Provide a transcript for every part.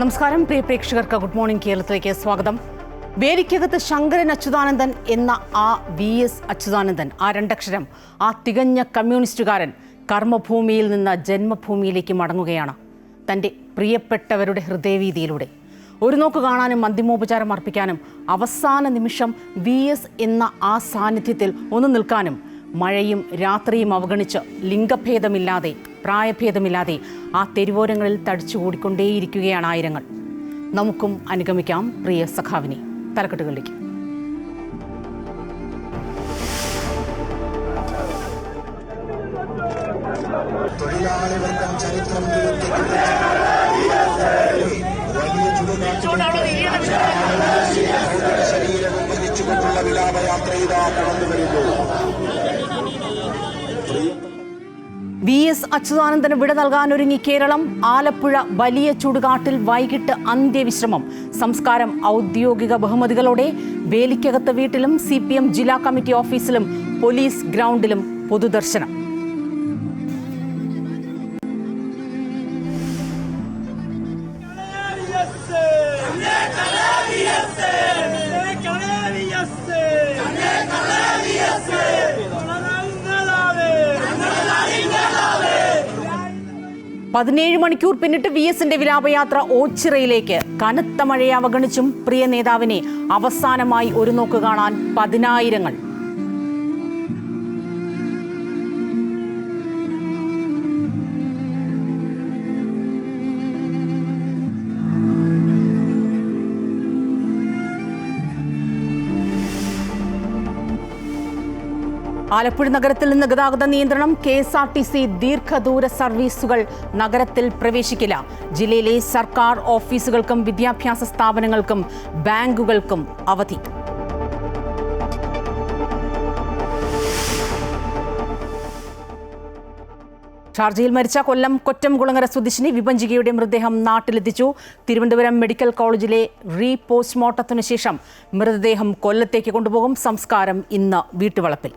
നമസ്കാരം പ്രിയ പ്രേക്ഷകർക്ക് good morning കേരളത്തിലേക്ക് സ്വാഗതം. വേലിക്കകത്ത് ശങ്കരൻ അച്യുതാനന്ദൻ എന്ന ആ VS അച്യുതാനന്ദൻ, ആ രണ്ടക്ഷരം, ആ തികഞ്ഞ കമ്മ്യൂണിസ്റ്റുകാരൻ കർമ്മഭൂമിയിൽ നിന്ന് ജന്മഭൂമിയിലേക്ക് മടങ്ങുകയാണ് തൻ്റെ പ്രിയപ്പെട്ടവരുടെ ഹൃദയവീതിയിലൂടെ. ഒരു നോക്ക് കാണാനും അന്തിമോപചാരം അർപ്പിക്കാനും അവസാന നിമിഷം VS എന്ന ആ സാന്നിധ്യത്തിൽ ഒന്ന് നിൽക്കാനും മഴയും രാത്രിയും അവഗണിച്ച് ലിംഗഭേദമില്ലാതെ പ്രായഭേദമില്ലാതെ ആ തെരുവോരങ്ങളിൽ തടിച്ചുകൂടിക്കൊണ്ടേയിരിക്കുകയാണ് ആയിരങ്ങൾ. നമുക്കും അനുഗമിക്കാം പ്രിയ സഖാവിനെ. തലക്കെട്ടുകളിലേക്ക്. VS അച്യുതാനന്ദന് വിട നൽകാനൊരുങ്ങി കേരളം. ആലപ്പുഴ വലിയ ചുടുകാട്ടിൽ വൈകിട്ട് അന്ത്യവിശ്രമം. സംസ്കാരം ഔദ്യോഗിക ബഹുമതികളോടെ. വേലിക്കകത്ത് വീട്ടിലും CPM ജില്ലാ കമ്മിറ്റി ഓഫീസിലും പോലീസ് ഗ്രൗണ്ടിലും പൊതുദർശനം. പതിനേഴ് മണിക്കൂർ പിന്നിട്ട് VSന്റെ വിലാപയാത്ര ഓച്ചിറയിലേക്ക്. കനത്ത മഴയെ അവഗണിച്ചും പ്രിയ നേതാവിനെ അവസാനമായി ഒരു നോക്ക് കാണാൻ പതിനായിരങ്ങൾ. ആലപ്പുഴ നഗരത്തിൽ നിന്ന് ഗതാഗത നിയന്ത്രണം. KSRTC ദീർഘദൂര സർവീസുകൾ നഗരത്തിൽ പ്രവേശിക്കില്ല. ജില്ലയിലെ സർക്കാർ ഓഫീസുകൾക്കും വിദ്യാഭ്യാസ സ്ഥാപനങ്ങൾക്കും ബാങ്കുകൾക്കും അവധി. ഷാർജയിൽ മരിച്ച കൊല്ലം കൊറ്റംകുളങ്ങര സ്വദേശിനി വിഭജികയുടെ മൃതദേഹം നാട്ടിലെത്തിച്ചു. തിരുവനന്തപുരം മെഡിക്കൽ കോളേജിലെ പോസ്റ്റ്മോർട്ടത്തിനു ശേഷം മൃതദേഹം കൊല്ലത്തേക്ക് കൊണ്ടുപോകും. സംസ്കാരം ഇന്ന് വീട്ടുവളപ്പിൽ.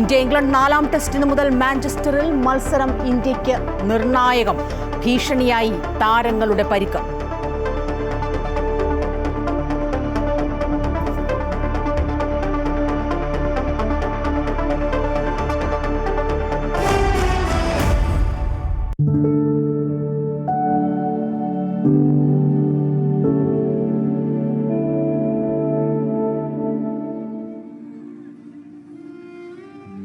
ഇന്ത്യ ഇംഗ്ലണ്ട് 4ാം ടെസ്റ്റിന് മുതൽ മാഞ്ചസ്റ്ററിൽ മത്സരം ഇന്ത്യക്ക് നിർണായകം. ഭീഷണിയായി താരങ്ങളുടെ പരിക്ക്.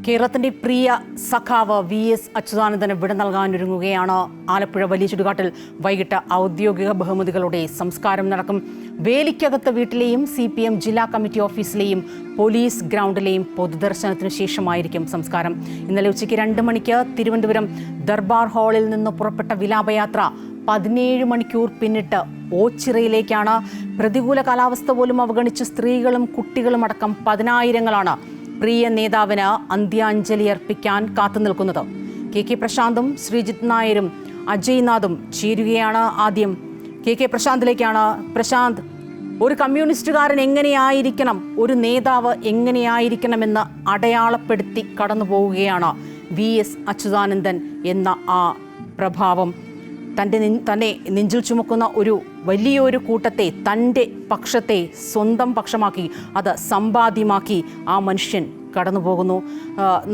കേരളത്തിന്റെ പ്രിയ സഖാവ് VS അച്യുതാനന്ദന് വിട നൽകാനൊരുങ്ങുകയാണ്. ആലപ്പുഴ വലിയ ചുടുകാട്ടിൽ വൈകിട്ട് ഔദ്യോഗിക ബഹുമതികളോടെ സംസ്കാരം നടക്കും. വേലിക്കകത്ത് വീട്ടിലെയും CPM ജില്ലാ കമ്മിറ്റി ഓഫീസിലെയും പോലീസ് ഗ്രൗണ്ടിലെയും പൊതുദർശനത്തിനു ശേഷമായിരിക്കും സംസ്കാരം. ഇന്നലെ ഉച്ചയ്ക്ക് 2 മണിക്ക് തിരുവനന്തപുരം ദർബാർ ഹാളിൽ നിന്ന് പുറപ്പെട്ട വിലാപയാത്ര 17 മണിക്കൂർ പിന്നിട്ട് ഓച്ചിറയിലേക്കാണ്. പ്രതികൂല കാലാവസ്ഥ പോലും അവഗണിച്ച് സ്ത്രീകളും കുട്ടികളും അടക്കം പതിനായിരങ്ങളാണ് പ്രിയ നേതാവിന് അന്ത്യാഞ്ജലി അർപ്പിക്കാൻ കാത്തുനിൽക്കുന്നത്. KK പ്രശാന്തും ശ്രീജിത്ത് നായരും അജയ്നാഥും ചേരുകയാണ്. ആദ്യം KK പ്രശാന്തിലേക്കാണ്. പ്രശാന്ത്, ഒരു കമ്മ്യൂണിസ്റ്റുകാരൻ എങ്ങനെയായിരിക്കണം, ഒരു നേതാവ് എങ്ങനെയായിരിക്കണമെന്ന് അടയാളപ്പെടുത്തി കടന്നു പോവുകയാണ് VS അച്യുതാനന്ദൻ എന്ന ആ പ്രഭാവം. തന്നെ നെഞ്ചിൽ ചുമക്കുന്ന ഒരു വലിയൊരു കൂട്ടത്തെ തൻ്റെ പക്ഷത്തെ സ്വന്തം പക്ഷമാക്കി, അത് സമ്പാദ്യമാക്കി ആ മനുഷ്യൻ കടന്നു പോകുന്നു.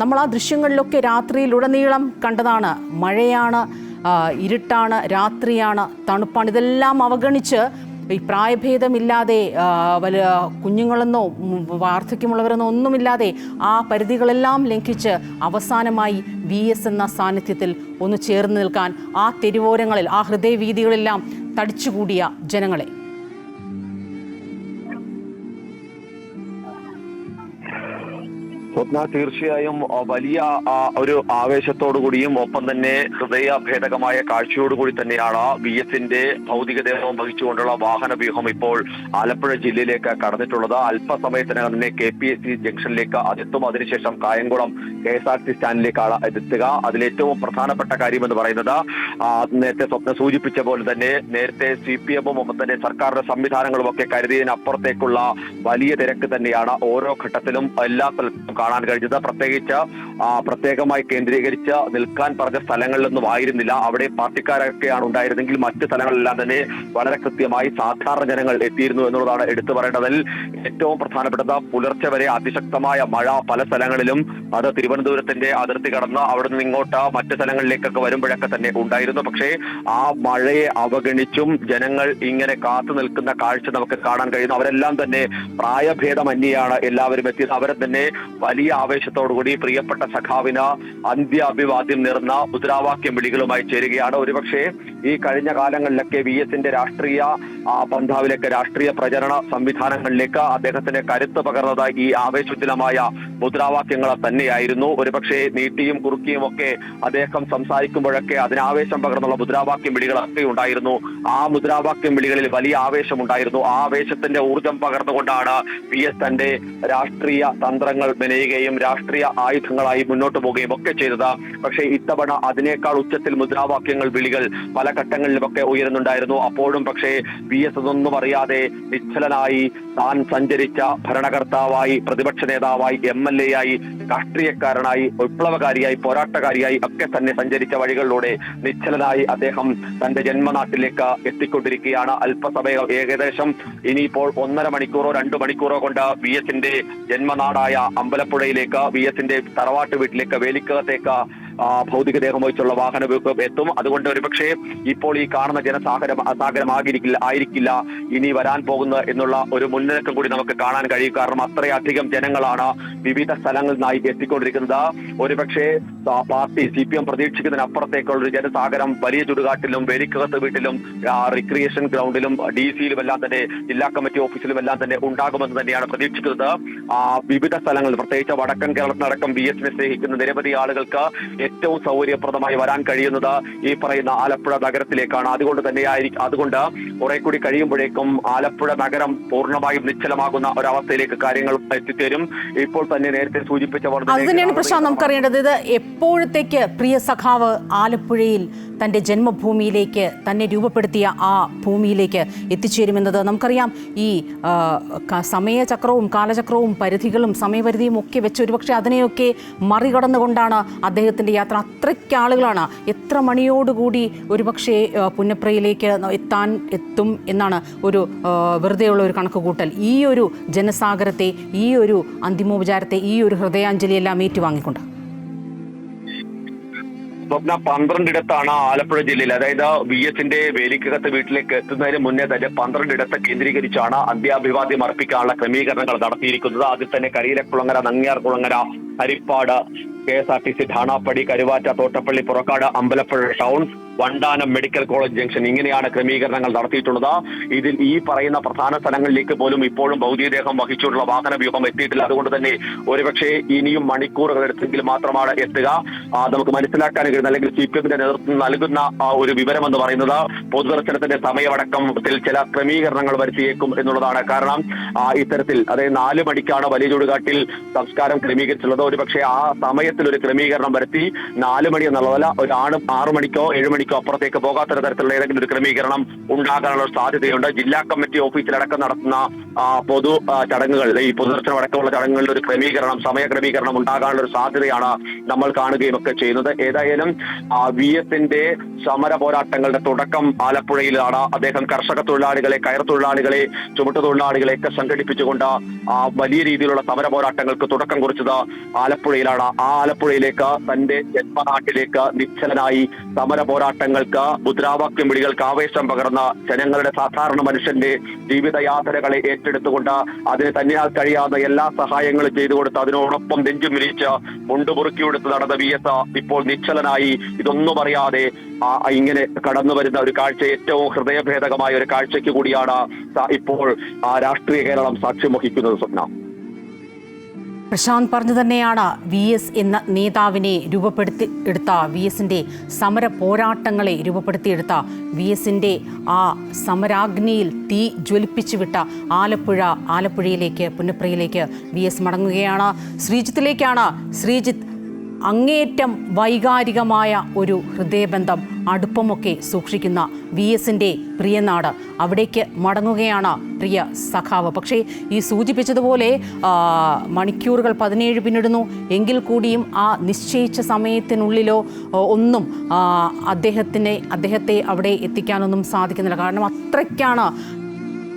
നമ്മൾ ആ ദൃശ്യങ്ങളിലൊക്കെ രാത്രിയിലുടനീളം കണ്ടതാണ്. മഴയാണ്, ഇരുട്ടാണ്, രാത്രിയാണ്, തണുപ്പാണ്. ഇതെല്ലാം അവഗണിച്ച് ഈ പ്രായഭേദമില്ലാതെ വലിയ കുഞ്ഞുങ്ങളെന്നോ വാർദ്ധക്യമുള്ളവരെന്നോ ഒന്നുമില്ലാതെ ആ പരിധികളെല്ലാം ലംഘിച്ച് അവസാനമായി VS എന്ന സാന്നിധ്യത്തിൽ ഒന്ന് ചേർന്ന് നിൽക്കാൻ ആ തെരുവോരങ്ങളിൽ, ആ ഹൃദയവീഥികളെല്ലാം തടിച്ചുകൂടിയ ജനങ്ങളെ. സ്വപ്ന, തീർച്ചയായും വലിയ ഒരു ആവേശത്തോടുകൂടിയും ഒപ്പം തന്നെ ഹൃദയഭേദകമായ കാഴ്ചയോടുകൂടി തന്നെയാണ് VSന്റെ ഭൗതികദേഹം വഹിച്ചുകൊണ്ടുള്ള വാഹനവ്യൂഹം ഇപ്പോൾ ആലപ്പുഴ ജില്ലയിലേക്ക് കടന്നിട്ടുള്ളത്. അല്പസമയത്തിനകം തന്നെ KPSC ജംഗ്ഷനിലേക്ക് അതെത്തും. അതിനുശേഷം കായംകുളം KSRTC സ്റ്റാൻഡിലേക്കാണ് എത്തുക. അതിലേറ്റവും പ്രധാനപ്പെട്ട കാര്യമെന്ന് പറയുന്നത് നേരത്തെ സ്വപ്ന സൂചിപ്പിച്ച പോലെ തന്നെ നേരത്തെ CPM-ഉം ഒപ്പം തന്നെ സർക്കാരിന്റെ സംവിധാനങ്ങളും ഒക്കെ കരുതിയതിനപ്പുറത്തേക്കുള്ള വലിയ തിരക്ക് തന്നെയാണ് ഓരോ ഘട്ടത്തിലും എല്ലാ സ്ഥലത്തും കാണാൻ കഴിഞ്ഞത്. പ്രത്യേകമായി കേന്ദ്രീകരിച്ച് നിൽക്കാൻ പറഞ്ഞ സ്ഥലങ്ങളിലൊന്നും ആയിരുന്നില്ല. അവിടെ പാർട്ടിക്കാരൊക്കെയാണ് ഉണ്ടായിരുന്നെങ്കിൽ മറ്റ് സ്ഥലങ്ങളിലെല്ലാം തന്നെ വളരെ കൃത്യമായി സാധാരണ ജനങ്ങൾ എത്തിയിരുന്നു എന്നുള്ളതാണ് എടുത്തു പറയേണ്ടതിൽ ഏറ്റവും പ്രധാനപ്പെട്ടത്. പുലർച്ചെ വരെ അതിശക്തമായ മഴ പല സ്ഥലങ്ങളിലും, അത് തിരുവനന്തപുരത്തിന്റെ അതിർത്തി കടന്ന് അവിടെ നിന്ന് ഇങ്ങോട്ട് മറ്റ് സ്ഥലങ്ങളിലേക്കൊക്കെ വരുമ്പോഴൊക്കെ തന്നെ ഉണ്ടായിരുന്നു. പക്ഷേ ആ മഴയെ അവഗണിച്ചും ജനങ്ങൾ ഇങ്ങനെ കാത്തു നിൽക്കുന്ന കാഴ്ച നമുക്ക് കാണാൻ കഴിയുന്നു. അവരെല്ലാം തന്നെ പ്രായഭേദമന്യാണ് എല്ലാവരും എത്തിയത്. അവരെ തന്നെ വലിയ ആവേശത്തോടുകൂടി പ്രിയപ്പെട്ട സഖാവിന് അന്ത്യ അഭിവാദ്യം നേർന്ന മുദ്രാവാക്യം വിളികളുമായി ചേരുകയാണ്. ഒരുപക്ഷെ ഈ കഴിഞ്ഞ കാലങ്ങളിലൊക്കെ VSന്റെ രാഷ്ട്രീയ പന്ഥാവിലേക്ക്, രാഷ്ട്രീയ പ്രചരണ സംവിധാനങ്ങളിലേക്ക് അദ്ദേഹത്തിന്റെ കരുത്ത് പകർന്നത് ഈ ആവേശോജ്വലമായ മുദ്രാവാക്യങ്ങൾ തന്നെയായിരുന്നു. ഒരുപക്ഷെ നീട്ടിയും കുറുക്കിയും ഒക്കെ അദ്ദേഹം സംസാരിക്കുമ്പോഴൊക്കെ അതിനാവേശം പകർന്നുള്ള മുദ്രാവാക്യം വിളികളൊക്കെ ഉണ്ടായിരുന്നു. ആ മുദ്രാവാക്യം വിളികളിൽ വലിയ ആവേശമുണ്ടായിരുന്നു. ആ ആവേശത്തിന്റെ ഊർജം പകർന്നുകൊണ്ടാണ് VS തന്റെ രാഷ്ട്രീയ തന്ത്രങ്ങൾ മെനയുകയും രാഷ്ട്രീയ ആയുധങ്ങളായി മുന്നോട്ട് പോവുകയും ഒക്കെ ചെയ്തത്. പക്ഷേ ഇത്തവണ അതിനേക്കാൾ ഉച്ചത്തിൽ മുദ്രാവാക്യങ്ങൾ വിളികൾ പല ഘട്ടങ്ങളിലുമൊക്കെ ഉയരുന്നുണ്ടായിരുന്നു. അപ്പോഴും പക്ഷേ VS അതൊന്നും അറിയാതെ നിശ്ചലനായി താൻ സഞ്ചരിച്ച ഭരണകർത്താവായി, പ്രതിപക്ഷ നേതാവായി, MLA ആയി, രാഷ്ട്രീയക്കാരനായി, വിപ്ലവകാരിയായി, പോരാട്ടക്കാരിയായി ഒക്കെ തന്നെ സഞ്ചരിച്ച വഴികളിലൂടെ നിശ്ചലനായി അദ്ദേഹം തന്റെ ജന്മനാട്ടിലേക്ക് എത്തിക്കൊണ്ടിരിക്കുകയാണ്. അല്പസമയം, ഏകദേശം ഇനിയിപ്പോൾ 1.5 മണിക്കൂറോ 2 മണിക്കൂറോ കൊണ്ട് VSന്റെ ജന്മനാടായ അമ്പലപ്പുഴയിലേക്ക്, VSന്റെ തറവാട്ട് വീട്ടിലേക്ക്, വേലിക്കകത്തേക്ക് ഭൗതികദേഹം വഹിച്ചുള്ള വാഹന എത്തും. അതുകൊണ്ട് ഒരുപക്ഷെ ഇപ്പോൾ ഈ കാണുന്ന ആയിരിക്കില്ല ഇനി വരാൻ പോകുന്നത് എന്നുള്ള ഒരു മുന്നൊരുക്കം കൂടി നമുക്ക് കാണാൻ കഴിയും. കാരണം അത്രയധികം ജനങ്ങളാണ് വിവിധ സ്ഥലങ്ങളിൽ നിന്നായി എത്തിക്കൊണ്ടിരിക്കുന്നത്. ഒരുപക്ഷെ പാർട്ടി CPM പ്രതീക്ഷിക്കുന്നതിനപ്പുറത്തേക്കുള്ള ഒരു ജനസാഗരം വലിയ ചുടുകാട്ടിലും, വേലിക്കകത്ത് വീട്ടിലും, റിക്രിയേഷൻ ഗ്രൗണ്ടിലും, DC-യിലും എല്ലാം തന്നെ, ജില്ലാ കമ്മിറ്റി ഓഫീസിലും എല്ലാം തന്നെ ഉണ്ടാകുമെന്ന് തന്നെയാണ് പ്രതീക്ഷിക്കുന്നത്. വിവിധ സ്ഥലങ്ങളിൽ, പ്രത്യേകിച്ച് വടക്കൻ കേരളത്തിനടക്കം VSനെ സ്നേഹിക്കുന്ന നിരവധി ആളുകൾക്ക് ഏറ്റവും സൗകര്യപ്രദമായി വരാൻ കഴിയുന്നത് ഈ പറയുന്ന ആലപ്പുഴ നഗരത്തിലേക്കാണ്. അതുകൊണ്ട് കുറെ കൂടി കഴിയുമ്പോഴേക്കും ആലപ്പുഴ നഗരം പൂർണ്ണമായും നിശ്ചലമാകുന്ന ഒരവസ്ഥയിലേക്ക് കാര്യങ്ങൾ എത്തിച്ചേരും. ഇപ്പോൾ തന്നെ നേരത്തെ സൂചിപ്പിച്ച അത് തന്നെയാണ് പ്രശാന്ത് നമുക്കറിയേണ്ടത്. ഇത് എപ്പോഴത്തേക്ക് പ്രിയ സഖാവ് ആലപ്പുഴയിൽ തൻ്റെ ജന്മഭൂമിയിലേക്ക്, തന്നെ രൂപപ്പെടുത്തിയ ആ ഭൂമിയിലേക്ക് എത്തിച്ചേരുമെന്നത് നമുക്കറിയാം. ഈ സമയചക്രവും കാലചക്രവും പരിധികളും സമയപരിധിയും ഒക്കെ വെച്ച് ഒരുപക്ഷെ അതിനെയൊക്കെ മറികടന്നുകൊണ്ടാണ് അദ്ദേഹത്തിൻ്റെ യാത്ര. അത്രയ്ക്ക് ആളുകളാണ്. എത്ര മണിയോടുകൂടി ഒരുപക്ഷെ പുന്നപ്രയിലേക്ക് എത്തും എന്നാണ് ഒരു വെറുതെയുള്ള ഒരു കണക്കുകൂട്ടൽ. ഈ ഒരു ജനസാഗരത്തെ, ഈ ഒരു അന്തിമോപചാരത്തെ, ഈ ഒരു ഹൃദയാഞ്ജലി എല്ലാം ഏറ്റുവാങ്ങിക്കൊണ്ട് സ്വപ്ന 12 ആലപ്പുഴ ജില്ലയിൽ, അതായത് VSന്റെ വേലിക്കകത്ത് വീട്ടിലേക്ക് എത്തുന്നതിന് മുന്നേ തന്നെ 12 കേന്ദ്രീകരിച്ചാണ് അന്ത്യാഭിവാദ്യം അർപ്പിക്കാനുള്ള ക്രമീകരണങ്ങൾ നടത്തിയിരിക്കുന്നത്. അതിൽ തന്നെ Kariyilakkulangara, Nangyarkulangara, Haripad, KSRTC Thanappadi, Karuvatta, Thottappally, Purakkad, Ambalappuzha town, Vandanam medical college junction, ഇങ്ങനെയാണ് ക്രമീകരണങ്ങൾ നടത്തിയിട്ടുള്ളത്. ഇതിൽ ഈ പറയുന്ന പ്രധാന സ്ഥലങ്ങളിലേക്ക് പോലും ഇപ്പോഴും ഭൗതികദേഹം വഹിച്ചുള്ള വാഹന വ്യൂഹം എത്തിയിട്ടില്ല. അതുകൊണ്ട് തന്നെ ഒരുപക്ഷെ ഇനിയും മണിക്കൂറുകൾ എടുത്തെങ്കിൽ മാത്രമാണ് എത്തുക. നമുക്ക് മനസ്സിലാക്കാൻ കഴിയുന്ന, അല്ലെങ്കിൽ CPMന്റെ നേതൃത്വം നൽകുന്ന ഒരു വിവരം എന്ന് പറയുന്നത് പൊതുദർശനത്തിന്റെ സമയമടക്കത്തിൽ ചില ക്രമീകരണങ്ങൾ വരുത്തിയേക്കും എന്നുള്ളതാണ്. കാരണം ഇത്തരത്തിൽ, അതായത് 4 മണിക്കാണ് വലിയ ചുടുകാട്ടിൽ സംസ്കാരം ക്രമീകരിച്ചുള്ളത്. ഒരുപക്ഷെ ആ സമയത്തിൽ ഒരു ക്രമീകരണം വരുത്തി 4 മണി എന്നുള്ളതല്ല, ഒരു 6 മണിക്കോ 7 മണിക്കോ അപ്പുറത്തേക്ക് പോകാത്ത തരത്തിലുള്ള ഏതെങ്കിലും ഒരു ക്രമീകരണം ഉണ്ടാകാനുള്ള സാധ്യതയുണ്ട്. ജില്ലാ കമ്മിറ്റി ഓഫീസിലടക്കം നടത്തുന്ന പൊതു ചടങ്ങുകൾ, ഈ പൊതുദർശനം അടക്കമുള്ള ചടങ്ങുകളിൽ ഒരു ക്രമീകരണം, സമയ ക്രമീകരണം ഉണ്ടാകാനുള്ള ഒരു സാധ്യതയാണ് നമ്മൾ കാണുകയും ഒക്കെ ചെയ്യുന്നത്. ഏതായാലും VSന്റെ സമര പോരാട്ടങ്ങളുടെ തുടക്കം ആലപ്പുഴയിലാണ്. അദ്ദേഹം കർഷക തൊഴിലാളികളെ, കയർ തൊഴിലാളികളെ, ചുമട്ടുതൊഴിലാളികളെ ഒക്കെ സംഘടിപ്പിച്ചുകൊണ്ട് വലിയ രീതിയിലുള്ള സമര പോരാട്ടങ്ങൾക്ക് തുടക്കം കുറിച്ചത് ആലപ്പുഴയിലാണ്. ആ ആലപ്പുഴയിലേക്ക്, തന്റെ ജന്മനാട്ടിലേക്ക് നിശ്ചലനായി സമര പോരാട്ടങ്ങൾക്ക്, മുദ്രാവാക്യം വിളികൾക്ക് ആവേശം പകർന്ന ജനങ്ങളുടെ, സാധാരണ മനുഷ്യന്റെ ജീവിതയാത്രകളെ ഏറ്റെടുത്തുകൊണ്ട് അതിന് തന്നെയാൽ കഴിയാവുന്ന എല്ലാ സഹായങ്ങളും ചെയ്തു കൊടുത്ത് അതിനോടൊപ്പം നെഞ്ചും വിരിച്ച് മുണ്ടുമുറുക്കിയെടുത്ത് നടന്ന VS ഇപ്പോൾ നിശ്ചലനായി, ഇതൊന്നും അറിയാതെ ഇങ്ങനെ കടന്നു വരുന്ന ഒരു കാഴ്ച, ഏറ്റവും ഹൃദയഭേദകമായ ഒരു കാഴ്ചയ്ക്ക് കൂടിയാണ് ഇപ്പോൾ രാഷ്ട്രീയ കേരളം സാക്ഷ്യം വഹിക്കുന്നത്. സ്വപ്ന, പ്രശാന്ത് പറഞ്ഞു തന്നെയാണ് VS എന്ന നേതാവിനെ രൂപപ്പെടുത്തി എടുത്ത, VSന്റെ സമര പോരാട്ടങ്ങളെ രൂപപ്പെടുത്തിയെടുത്ത, VSന്റെ ആ സമരാഗ്നിയിൽ തീ ജ്വലിപ്പിച്ചു വിട്ട ആലപ്പുഴയിലേക്ക്, പുന്നപ്രയിലേക്ക് VS മടങ്ങുകയാണ്. ശ്രീജിത്തിലേക്കാണ്. ശ്രീജിത്ത്, അങ്ങേയറ്റം വൈകാരികമായ ഒരു ഹൃദയബന്ധം, അടുപ്പമൊക്കെ സൂക്ഷിക്കുന്ന VSന്റെ പ്രിയനാട്, അവിടേക്ക് മടങ്ങുകയാണ് പ്രിയ സഖാവ്. പക്ഷേ ഈ സൂചിപ്പിച്ചതുപോലെ മണിക്കൂറുകൾ 17 പിന്നിടുന്നു എങ്കിൽ കൂടിയും ആ നിശ്ചയിച്ച സമയത്തിനുള്ളിലോ ഒന്നും അദ്ദേഹത്തെ അവിടെ എത്തിക്കാനൊന്നും സാധിക്കുന്നില്ല. കാരണം അത്രയ്ക്കാണ്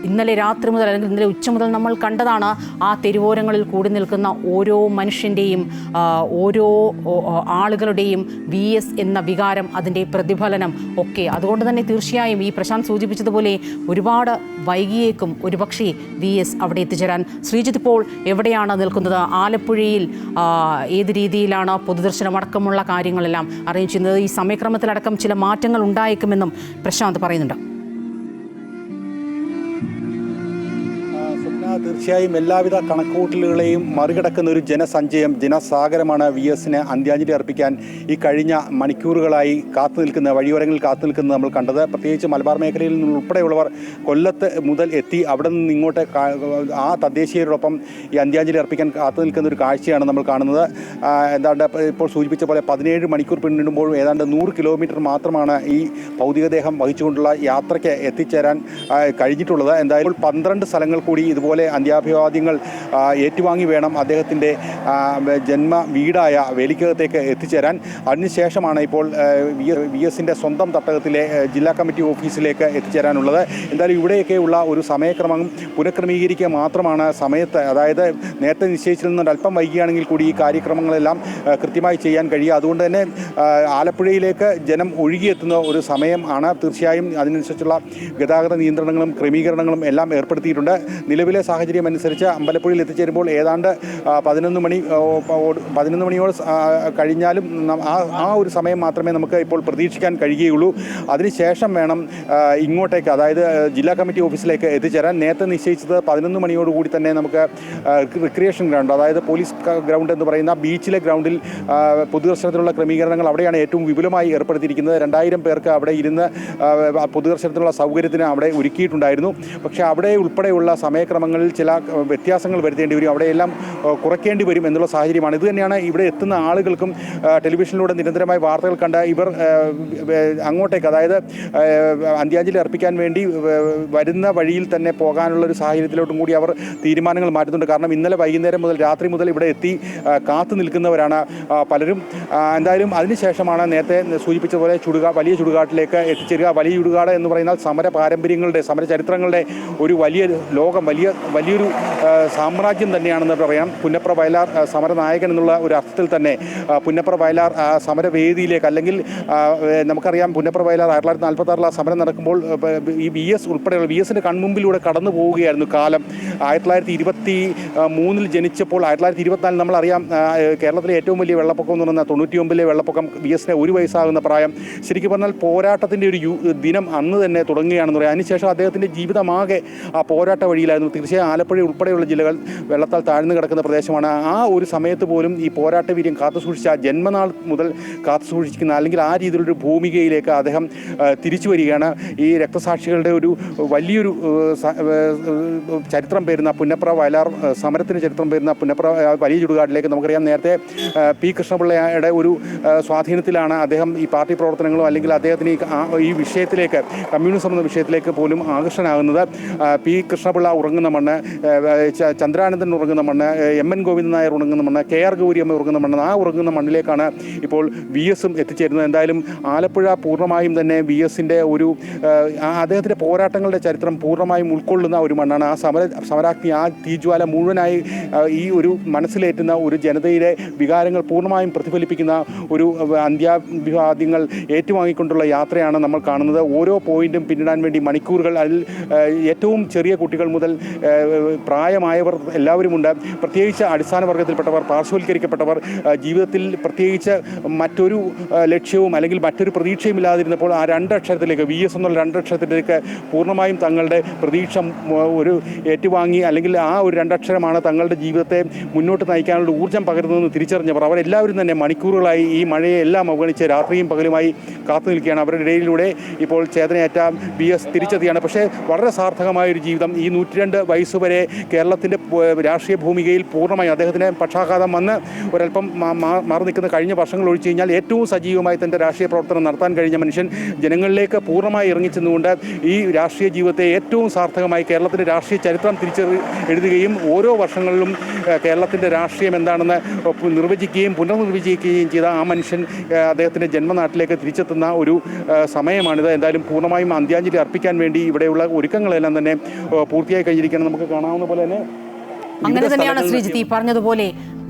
ഇന്നലെ രാത്രി മുതൽ അല്ലെങ്കിൽ ഇന്നലെ ഉച്ച മുതൽ നമ്മൾ കണ്ടതാണ് ആ തെരുവോരങ്ങളിൽ കൂടി നിൽക്കുന്ന ഓരോ മനുഷ്യൻ്റെയും ഓരോ ആളുകളുടെയും VS എന്ന വികാരം, അതിൻ്റെ പ്രതിഫലനം ഒക്കെ. അതുകൊണ്ട് തന്നെ തീർച്ചയായും ഈ പ്രശാന്ത് സൂചിപ്പിച്ചതുപോലെ ഒരുപാട് വൈകിയേക്കും ഒരുപക്ഷേ VS അവിടെ എത്തിച്ചേരാൻ. ശ്രീജിത്ത് ഇപ്പോൾ എവിടെയാണ് നിൽക്കുന്നത്? ആലപ്പുഴയിൽ ഏത് രീതിയിലാണ് പൊതുദർശനമടക്കമുള്ള കാര്യങ്ങളെല്ലാം അറേഞ്ച് ചെയ്യുന്നത്? ഈ സമയക്രമത്തിലടക്കം ചില മാറ്റങ്ങൾ ഉണ്ടായേക്കുമെന്നും പ്രശാന്ത് പറയുന്നുണ്ട്. തീർച്ചയായും എല്ലാവിധ കണക്കുകൂട്ടലുകളെയും മറികടക്കുന്ന ഒരു ജനസാഗരമാണ് VSന് അന്ത്യാഞ്ജലി അർപ്പിക്കാൻ ഈ കഴിഞ്ഞ മണിക്കൂറുകളായി വഴിയോരങ്ങളിൽ കാത്തു നിൽക്കുന്നത് നമ്മൾ കണ്ടത്. പ്രത്യേകിച്ച് മലബാർ മേഖലയിൽ നിന്നുൾപ്പെടെയുള്ളവർ കൊല്ലത്ത് മുതൽ എത്തി അവിടെ നിന്ന് ഇങ്ങോട്ട് ആ തദ്ദേശീയരോടൊപ്പം ഈ അന്ത്യാഞ്ജലി അർപ്പിക്കാൻ കാത്തു നിൽക്കുന്ന ഒരു കാഴ്ചയാണ് നമ്മൾ കാണുന്നത്. ഏതാണ്ട് ഇപ്പോൾ സൂചിപ്പിച്ച പോലെ 17 മണിക്കൂർ പിന്നിടുമ്പോഴും ഏതാണ്ട് 100 കിലോമീറ്റർ മാത്രമാണ് ഈ ഭൗതികദേഹം വഹിച്ചുകൊണ്ടുള്ള യാത്രയ്ക്ക് എത്തിച്ചേരാൻ കഴിഞ്ഞിട്ടുള്ളത്. എന്തായാലും 12 സ്ഥലങ്ങൾ കൂടി ഇതുപോലെ അന്ത്യാഭിവാദ്യങ്ങൾ ഏറ്റുവാങ്ങി വേണം അദ്ദേഹത്തിൻ്റെ ജന്മ വീടായ വേലിക്കകത്തേക്ക് എത്തിച്ചേരാൻ. അതിനുശേഷമാണ് ഇപ്പോൾ VSന്റെ സ്വന്തം തട്ടകത്തിലെ ജില്ലാ കമ്മിറ്റി ഓഫീസിലേക്ക് എത്തിച്ചേരാനുള്ളത്. എന്തായാലും ഇവിടെയൊക്കെയുള്ള ഒരു സമയക്രമം പുനഃക്രമീകരിക്കുക മാത്രമാണ് സമയത്ത്, അതായത് നേരത്തെ നിശ്ചയിച്ചിൽ നിന്ന് അല്പം വൈകിയാണെങ്കിൽ കൂടി ഈ കാര്യക്രമങ്ങളെല്ലാം കൃത്യമായി ചെയ്യാൻ കഴിയുക. അതുകൊണ്ട് തന്നെ ആലപ്പുഴയിലേക്ക് ജനം ഒഴുകിയെത്തുന്ന ഒരു സമയം ആണ്. തീർച്ചയായും അതിനനുസരിച്ചുള്ള ഗതാഗത നിയന്ത്രണങ്ങളും ക്രമീകരണങ്ങളും എല്ലാം ഏർപ്പെടുത്തിയിട്ടുണ്ട്. നിലവിലെ സാഹചര്യം അനുസരിച്ച് അമ്പലപ്പുഴയിൽ എത്തിച്ചേരുമ്പോൾ ഏതാണ്ട് 11 മണിയോട് കഴിഞ്ഞാലും ആ ഒരു സമയം മാത്രമേ നമുക്ക് ഇപ്പോൾ പ്രതീക്ഷിക്കാൻ കഴിയുകയുള്ളൂ. അതിനുശേഷം വേണം ഇങ്ങോട്ടേക്ക്, അതായത് ജില്ലാ കമ്മിറ്റി ഓഫീസിലേക്ക് എത്തിച്ചേരാൻ. നേരത്തെ നിശ്ചയിച്ചത് 11 മണിയോടുകൂടി തന്നെ നമുക്ക് റിക്രിയേഷൻ ഗ്രൗണ്ട്, അതായത് പോലീസ് ഗ്രൗണ്ട് എന്ന് പറയുന്ന ബീച്ചിലെ ഗ്രൗണ്ടിൽ പൊതുദർശനത്തിനുള്ള ക്രമീകരണങ്ങൾ അവിടെയാണ് ഏറ്റവും വിപുലമായി ഏർപ്പെടുത്തിയിരിക്കുന്നത്. 2000 പേർക്ക് അവിടെ ഇരുന്ന് പൊതുദർശനത്തിനുള്ള സൗകര്യത്തിന് അവിടെ ഒരുക്കിയിട്ടുണ്ടായിരുന്നു. പക്ഷേ അവിടെ ഉൾപ്പെടെയുള്ള സമയക്രമങ്ങളിൽ ചില വ്യത്യാസങ്ങൾ വരുത്തേണ്ടി വരും, അവിടെയെല്ലാം കുറയ്ക്കേണ്ടി വരും എന്നുള്ള സാഹചര്യമാണ്. ഇതുതന്നെയാണ് ഇവിടെ എത്തുന്ന ആളുകൾക്കും ടെലിവിഷനിലൂടെ നിരന്തരമായി വാർത്തകൾ കണ്ട ഇവർ അങ്ങോട്ടേക്ക്, അതായത് അന്ത്യാഞ്ജലി അർപ്പിക്കാൻ വേണ്ടി വരുന്ന വഴിയിൽ തന്നെ പോകാനുള്ളൊരു സാഹചര്യത്തിലോട്ടും കൂടി അവർ തീരുമാനങ്ങൾ മാറ്റുന്നുണ്ട്. കാരണം ഇന്നലെ വൈകുന്നേരം മുതൽ രാത്രി മുതൽ ഇവിടെ എത്തി കാത്തു നിൽക്കുന്നവരാണ് പലരും. എന്തായാലും അതിനുശേഷമാണ് നേരത്തെ സൂചിപ്പിച്ചതുപോലെ വലിയ ചുടുകാട്ടിലേക്ക് എത്തിച്ചേരുക. വലിയ ചുടുകാട് എന്ന് പറയുന്നത് സമര പാരമ്പര്യങ്ങളുടെ, സമര ചരിത്രങ്ങളുടെ ഒരു വലിയ ലോകം, വലിയൊരു സാമ്രാജ്യം തന്നെയാണെന്ന് പറയാം. പുന്നപ്ര വയലാർ സമരനായകൻ എന്നുള്ള ഒരു അർത്ഥത്തിൽ തന്നെ പുന്നപ്ര വയലാർ സമരവേദിയിലേക്ക്, അല്ലെങ്കിൽ നമുക്കറിയാം പുന്നപ്ര വയലാർ 1946 സമരം നടക്കുമ്പോൾ ഈ VS ഉൾപ്പെടെയുള്ള VSന്റെ കൺമുമ്പിലൂടെ കടന്നു പോവുകയായിരുന്നു കാലം. 1923 ജനിച്ചപ്പോൾ 1924 നമ്മളറിയാം കേരളത്തിലെ ഏറ്റവും വലിയ വെള്ളപ്പൊക്കം എന്ന് പറയുന്ന 99 വെള്ളപ്പൊക്കം. VSന് 1 വയസ്സാകുന്ന പ്രായം. ശരിക്കും പറഞ്ഞാൽ പോരാട്ടത്തിൻ്റെ ഒരു ദിനം അന്ന് തന്നെ തുടങ്ങുകയാണെന്ന് പറയാം. അതിനുശേഷം അദ്ദേഹത്തിൻ്റെ ജീവിതമാകെ ആ പോരാട്ട വഴിയിലായിരുന്നു. തീർച്ചയായും ആലപ്പുഴ ഉൾപ്പെടെയുള്ള ജില്ലകൾ വെള്ളത്താൽ താഴ്ന്നു കിടക്കുന്ന പ്രദേശമാണ്. ആ ഒരു സമയത്ത് പോലും ഈ പോരാട്ട വീര്യം കാത്തുസൂക്ഷിച്ച, ജന്മനാൾ മുതൽ കാത്തുസൂക്ഷിക്കുന്ന, അല്ലെങ്കിൽ ആ രീതിയിലൊരു ഭൂമികയിലേക്ക് അദ്ദേഹം തിരിച്ചു വരികയാണ്. ഈ രക്തസാക്ഷികളുടെ ഒരു വലിയൊരു ചരിത്രം പേരുന്ന പുന്നപ്ര വയലാർ സമരത്തിന് ചരിത്രം പേരുന്ന പുന്നപ്ര വലിയ ചുടുകാട്ടിലേക്ക് നമുക്കറിയാം നേരത്തെ P. കൃഷ്ണപിള്ളയുടെ ഒരു സ്വാധീനത്തിലാണ് അദ്ദേഹം ഈ പാർട്ടി പ്രവർത്തനങ്ങളും അല്ലെങ്കിൽ അദ്ദേഹത്തിന് ഈ വിഷയത്തിലേക്ക്, കമ്മ്യൂണിസം എന്ന വിഷയത്തിലേക്ക് പോലും ആകർഷനാകുന്നത്. P. കൃഷ്ണപിള്ള ഉറങ്ങുന്ന മണ്ണ്, ചന്ദ്രാനന്ദൻ ഉറങ്ങുന്ന മണ്ണ്, MN ഗോവിന്ദൻ നായർ ഉറങ്ങുന്ന മണ്ണ്, KR ഗൗരിയമ്മ ഉറങ്ങുന്ന മണ്ണ്, ആ ഉറങ്ങുന്ന മണ്ണിലേക്കാണ് ഇപ്പോൾ VSും എത്തിച്ചേരുന്നത്. എന്തായാലും ആലപ്പുഴ പൂർണ്ണമായും തന്നെ VSന്റെ ഒരു അദ്ദേഹത്തിൻ്റെ പോരാട്ടങ്ങളുടെ ചരിത്രം പൂർണ്ണമായും ഉൾക്കൊള്ളുന്ന ഒരു മണ്ണാണ്. ആ സമരാഗ്നി, ആ തീജ്വാല മുഴുവനായി ഈ ഒരു മനസ്സിലേറ്റുന്ന ഒരു ജനതയുടെ വികാരങ്ങൾ പൂർണ്ണമായും പ്രതിഫലിപ്പിക്കുന്ന ഒരു അന്ത്യാഭിവാദ്യങ്ങൾ ഏറ്റുവാങ്ങിക്കൊണ്ടുള്ള യാത്രയാണ് നമ്മൾ കാണുന്നത്. ഓരോ പോയിന്റും പിന്നിടാൻ വേണ്ടി മണിക്കൂറുകൾ, അതിൽ ഏറ്റവും ചെറിയ കുട്ടികൾ മുതൽ പ്രായമായവർ എല്ലാവരുമുണ്ട്. പ്രത്യേകിച്ച് അടിസ്ഥാന വർഗത്തിൽപ്പെട്ടവർ, പാർശ്വവൽക്കരിക്കപ്പെട്ടവർ, ജീവിതത്തിൽ പ്രത്യേകിച്ച് മറ്റൊരു ലക്ഷ്യവും അല്ലെങ്കിൽ മറ്റൊരു പ്രതീക്ഷയും ഇല്ലാതിരുന്നപ്പോൾ ആ 2 അക്ഷരത്തിലേക്ക്, VS എന്നുള്ള 2 അക്ഷരത്തിലേക്ക് പൂർണ്ണമായും തങ്ങളുടെ പ്രതീക്ഷ ഒരു ഏറ്റുവാങ്ങി, അല്ലെങ്കിൽ ആ ഒരു 2 അക്ഷരമാണ് തങ്ങളുടെ ജീവിതത്തെ മുന്നോട്ട് നയിക്കാനുള്ള ഊർജ്ജം പകരുന്നതെന്ന് തിരിച്ചറിഞ്ഞവർ അവരെല്ലാവരും തന്നെ മണിക്കൂറുകളായി ഈ മഴയെ എല്ലാം അവഗണിച്ച് രാത്രിയും പകലുമായി കാത്തു നിൽക്കുകയാണ്. അവരുടെ ഇടയിലൂടെ ഇപ്പോൾ ചേതനയേറ്റ VS തിരിച്ചെത്തിയാണ്. പക്ഷേ വളരെ സാർത്ഥകമായൊരു ജീവിതം, ഈ 102 വയസ്സ് വരെ കേരളത്തിൻ്റെ രാഷ്ട്രീയ ഭൂമികയിൽ പൂർണ്ണമായി അദ്ദേഹത്തിന് പക്ഷാഘാതം വന്ന് ഒരല്പം മാറി നിൽക്കുന്ന കഴിഞ്ഞ വർഷങ്ങൾ ഒഴിച്ചു കഴിഞ്ഞാൽ ഏറ്റവും സജീവമായി തൻ്റെ രാഷ്ട്രീയ പ്രവർത്തനം നടത്താൻ കഴിഞ്ഞ മനുഷ്യൻ ജനങ്ങളിലേക്ക് പൂർണ്ണമായി ഇറങ്ങിച്ചെന്നുകൊണ്ട് ഈ രാഷ്ട്രീയ ജീവിതത്തെ ഏറ്റവും സാർത്ഥകമായി കേരളത്തിൻ്റെ രാഷ്ട്രീയ ചരിത്രം എഴുതുകയും ഓരോ വർഷങ്ങളിലും കേരളത്തിൻ്റെ രാഷ്ട്രീയം എന്താണെന്ന് നിർവചിക്കുകയും പുനർനിർവചിക്കുകയും ചെയ്ത ആ മനുഷ്യൻ അദ്ദേഹത്തിൻ്റെ ജന്മനാട്ടിലേക്ക് തിരിച്ചെത്തുന്ന ഒരു സമയമാണിത്. എന്തായാലും പൂർണ്ണമായും അന്ത്യാഞ്ജലി അർപ്പിക്കാൻ വേണ്ടി ഇവിടെയുള്ള ഒരുക്കങ്ങളെല്ലാം തന്നെ പൂർത്തിയായി കഴിഞ്ഞിരിക്കണം. നമുക്ക് കാണാവുന്ന പോലെ തന്നെ അങ്ങനെ തന്നെയാണ് ശ്രീജിത്ത് ഈ പറഞ്ഞതുപോലെ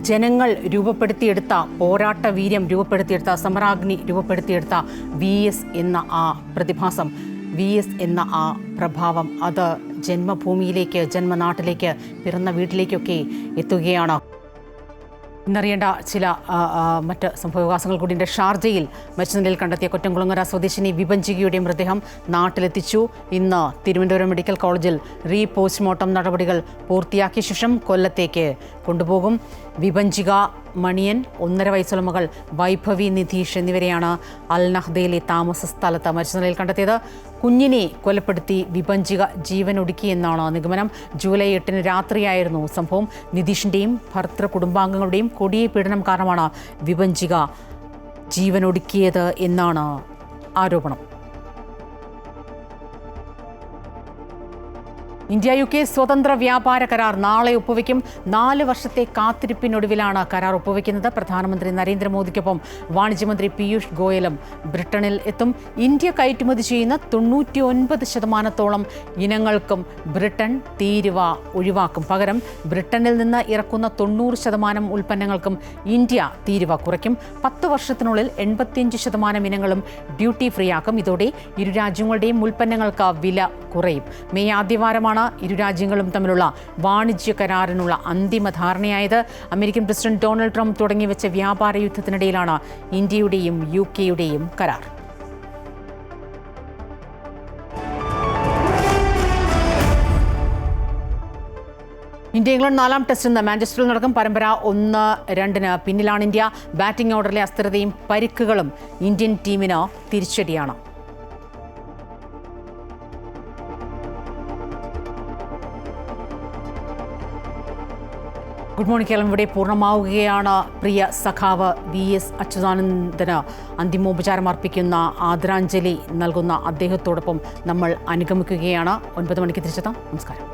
ജനങ്ങൾ രൂപപ്പെടുത്തിയെടുത്ത പോരാട്ട വീര്യം രൂപപ്പെടുത്തിയെടുത്ത സമരാഗ്നി രൂപപ്പെടുത്തിയെടുത്ത VS എന്ന ആ പ്രതിഭാസം, VS എന്ന ആ പ്രഭാവം അത് ജന്മഭൂമിയിലേക്ക്, ജന്മനാട്ടിലേക്ക്, പിറന്ന വീട്ടിലേക്കൊക്കെ എത്തുകയാണ്. ഇന്നറിയേണ്ട ചില മറ്റ് സംഭവവികാസങ്ങൾ കൂടിയുണ്ട്. ഷാർജയിൽ മരിച്ച നിലയിൽ കണ്ടെത്തിയ കൊറ്റംകുളങ്ങര സ്വദേശിനി വിഭഞ്ചികയുടെ മൃതദേഹം നാട്ടിലെത്തിച്ചു. ഇന്ന് തിരുവനന്തപുരം മെഡിക്കൽ കോളേജിൽ പോസ്റ്റ്മോർട്ടം നടപടികൾ പൂർത്തിയാക്കിയ ശേഷം കൊല്ലത്തേക്ക് കൊണ്ടുപോകും. വിഭഞ്ചിക മണിയൻ, 1.5 വയസ്സുള്ള മകൾ വൈഭവി നിധീഷ് എന്നിവരെയാണ് അൽ നഹ്ദയിലെ താമസ സ്ഥലത്ത് മരിച്ച നിലയിൽ കണ്ടെത്തിയത്. കുഞ്ഞിനെ കൊലപ്പെടുത്തി വിഭഞ്ചിക ജീവനൊടുക്കിയെന്നാണ് നിഗമനം. ജൂലൈ 8 രാത്രിയായിരുന്നു സംഭവം. നിധീഷിൻ്റെയും ഭർത്തൃ കുടുംബാംഗങ്ങളുടെയും കൊടിയ പീഡനം കാരണമാണ് വിഭഞ്ചിക ജീവനൊടുക്കിയത് എന്നാണ് ആരോപണം. ഇന്ത്യ UK സ്വതന്ത്ര വ്യാപാര കരാർ നാളെ ഒപ്പുവെക്കും. 4 വർഷത്തെ കാത്തിരിപ്പിനൊടുവിലാണ് കരാർ ഒപ്പുവെക്കുന്നത്. പ്രധാനമന്ത്രി നരേന്ദ്രമോദിക്കൊപ്പം വാണിജ്യമന്ത്രി പീയൂഷ് ഗോയലും ബ്രിട്ടനിൽ എത്തും. ഇന്ത്യ കയറ്റുമതി ചെയ്യുന്ന 99% ഇനങ്ങൾക്കും ബ്രിട്ടൻ തീരുവ ഒഴിവാക്കും. പകരം ബ്രിട്ടനിൽ നിന്ന് ഇറക്കുന്ന 90% ഉൽപ്പന്നങ്ങൾക്കും ഇന്ത്യ തീരുവ കുറയ്ക്കും. 10 വർഷത്തിനുള്ളിൽ 85% ഇനങ്ങളും ഡ്യൂട്ടി ഫ്രീ ആക്കും. ഇതോടെ ഇരു രാജ്യങ്ങളുടെയും ഉൽപ്പന്നങ്ങൾക്ക് വില കുറയും. മെയ് ആദ്യവാരമാണ് ഇരു രാജ്യങ്ങളും തമ്മിലുള്ള വാണിജ്യ കരാറിനുള്ള അന്തിമ ധാരണയായത്. അമേരിക്കൻ പ്രസിഡന്റ് ഡൊണാൾഡ് ട്രംപ് തുടങ്ങിവെച്ച വ്യാപാര യുദ്ധത്തിനിടയിലാണ് ഇന്ത്യയുടെയും UKയുടെയും കരാർ. ഇന്ത്യ ഇംഗ്ലണ്ട് 4ാം ടെസ്റ്റ് ഇന്ന് മാഞ്ചസ്റ്ററിൽ നടക്കും. പരമ്പര 1-2 പിന്നിലാണ് ഇന്ത്യ. ബാറ്റിംഗ് ഓർഡറിലെ അസ്ഥിരതയും പരിക്കുകളും ഇന്ത്യൻ ടീമിന് തിരിച്ചടിയാണ്. ഗുഡ് മോർണിംഗ് കേരളം ഇവിടെ പൂർണ്ണമാവുകയാണ്. പ്രിയ സഖാവ് VS അച്യുതാനന്ദന് അന്തിമോപചാരം അർപ്പിക്കുന്ന ആദരാഞ്ജലി നൽകുന്ന അദ്ദേഹത്തോടൊപ്പം നമ്മൾ അനുഗമിക്കുകയാണ്. 9 മണിക്ക് തിരിച്ചെത്താം. നമസ്കാരം.